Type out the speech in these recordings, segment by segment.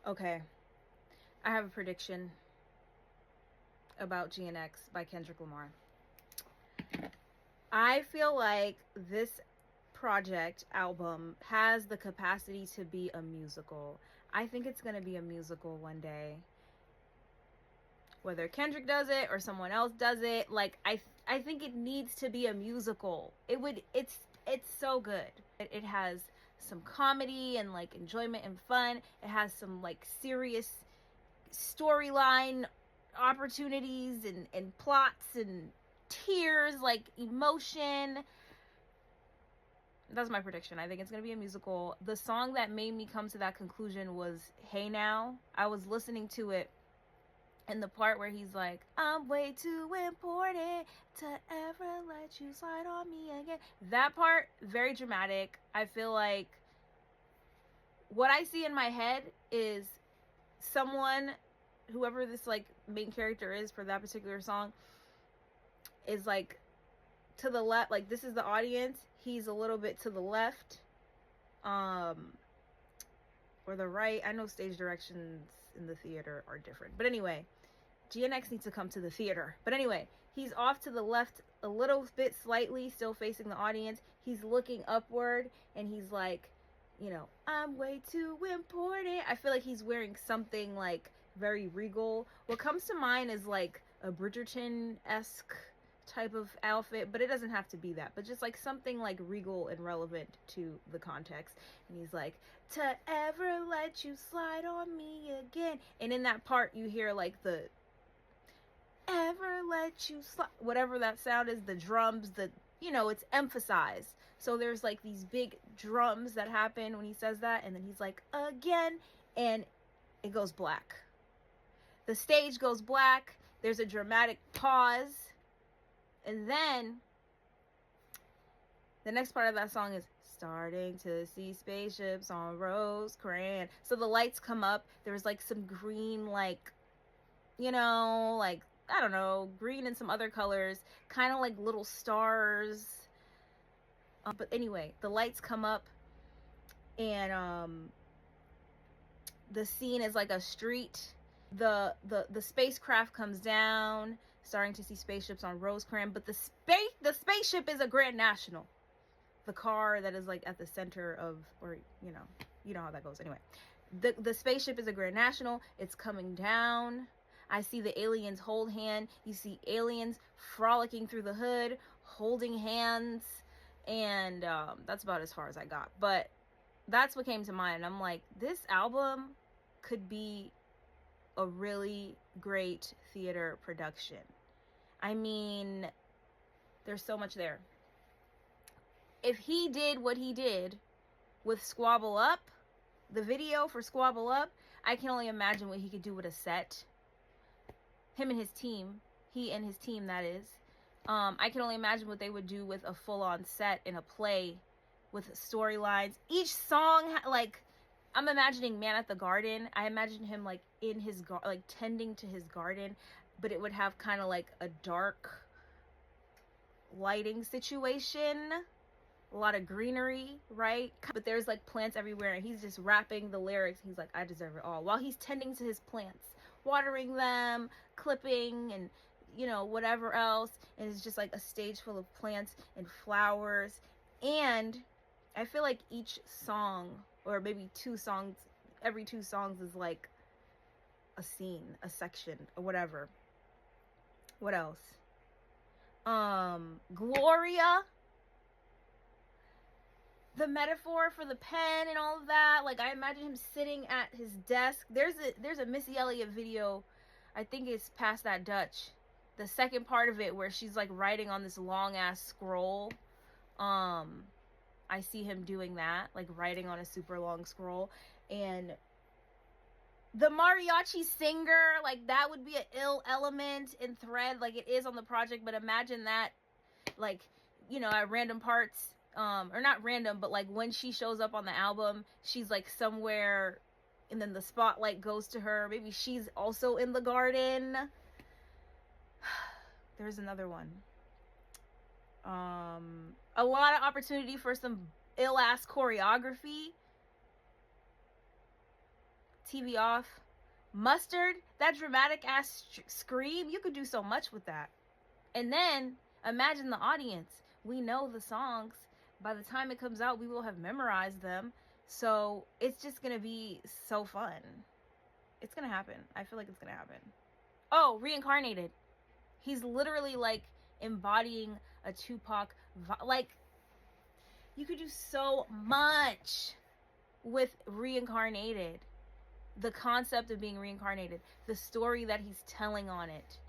Okay, I have a prediction about GNX by Kendrick Lamar. I feel like this project album has the capacity to be a musical. I think it's going to be a musical one day. Whether Kendrick does it or someone else does it, like I think it needs to be a musical. It's so good. It has some comedy and like enjoyment and fun. It has some like serious storyline opportunities and plots and tears, like emotion. That's my prediction. I think it's going to be a musical. The song that made me come to that conclusion was Hey Now. I was listening to it, and the part where he's like, I'm way too important to ever let you slide on me again. That part, very dramatic. I feel like what I see in my head is someone, whoever this like main character is for that particular song, is like to the left. Like, this is the audience. He's a little bit to the left. Or the right. I know stage directions in the theater are different. But anyway, GNX needs to come to the theater. But anyway, he's off to the left a little bit slightly, still facing the audience. He's looking upward and he's like, I'm way too important. I feel like he's wearing something like very regal. What comes to mind is like a Bridgerton-esque type of outfit, but it doesn't have to be that, but just like something like regal and relevant to the context. And he's like, to ever let you slide on me again. And in that part you hear like the ever let you slide, whatever that sound is, the drums, it's emphasized. So there's like these big drums that happen when he says that, and then he's like, again, and it goes black. The stage goes black. There's a dramatic pause. And then the next part of that song is starting to see spaceships on Rosecrans. So the lights come up. There's like some green, like, like, I don't know, green and some other colors, kind of like little stars. But anyway, the lights come up and the scene is like a street. The spacecraft comes down, starting to see spaceships on Rosecrans, but the spaceship is a Grand National. The car that is like at the center of, or you know how that goes. Anyway, the spaceship is a Grand National. It's coming down. I see the aliens hold hand. You see aliens frolicking through the hood, holding hands, and that's about as far as I got. But that's what came to mind. I'm like, this album could be a really great theater production. I mean, there's so much there. If he did what he did with Squabble Up, the video for Squabble Up, I can only imagine what he could do with a set. Him and his team, that is. I can only imagine what they would do with a full-on set in a play with storylines. Each song, like, I'm imagining Man at the Garden. I imagine him like in his like tending to his garden, but it would have kind of like a dark lighting situation, a lot of greenery, right? But there's like plants everywhere, and he's just rapping the lyrics. He's like, I deserve it all, while he's tending to his plants, watering them, clipping, and whatever else. And it's just like a stage full of plants and flowers. And I feel like each song, or maybe every two songs is like a scene, a section, or whatever. What else? Gloria. The metaphor for the pen and all of that. Like, I imagine him sitting at his desk. There's a Missy Elliott video. I think it's Past That Dutch. The second part of it where she's like writing on this long ass scroll. I see him doing that, like writing on a super long scroll. And the mariachi singer, like, that would be an ill element in thread, like it is on the project. But imagine that, like, at random parts, or not random, but like when she shows up on the album, she's like somewhere, and then the spotlight goes to her. Maybe she's also in the garden. There's another one. A lot of opportunity for some ill-ass choreography. TV off, Mustard, that dramatic ass scream, you could do so much with that. And then imagine the audience. We know the songs. By the time it comes out, we will have memorized them. So it's just gonna be so fun. It's gonna happen. I feel like it's gonna happen. Oh, reincarnated. He's literally like embodying a Tupac like, you could do so much with reincarnated. The concept of being reincarnated, the story that he's telling on it.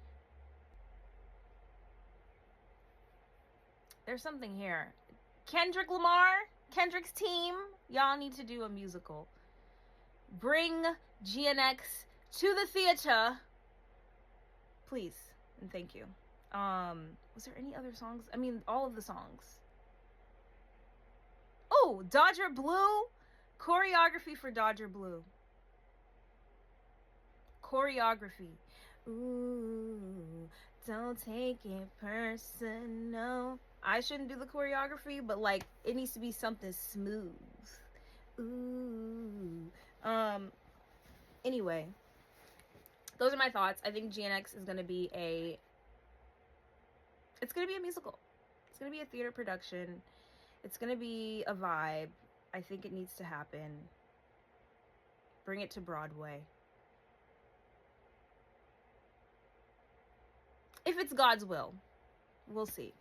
There's something here. Kendrick Lamar, Kendrick's team, y'all need to do a musical. Bring GNX to the theater, please, and thank you. Was there any other songs? I mean, all of the songs. Oh, Dodger Blue, choreography for Dodger Blue. Choreography. Ooh, don't take it personal. I shouldn't do the choreography, but like, it needs to be something smooth. Ooh. Anyway, those are my thoughts. I think GNX is gonna be it's gonna be a musical. It's gonna be a theater production. It's gonna be a vibe. I think it needs to happen. Bring it to Broadway. If it's God's will, we'll see.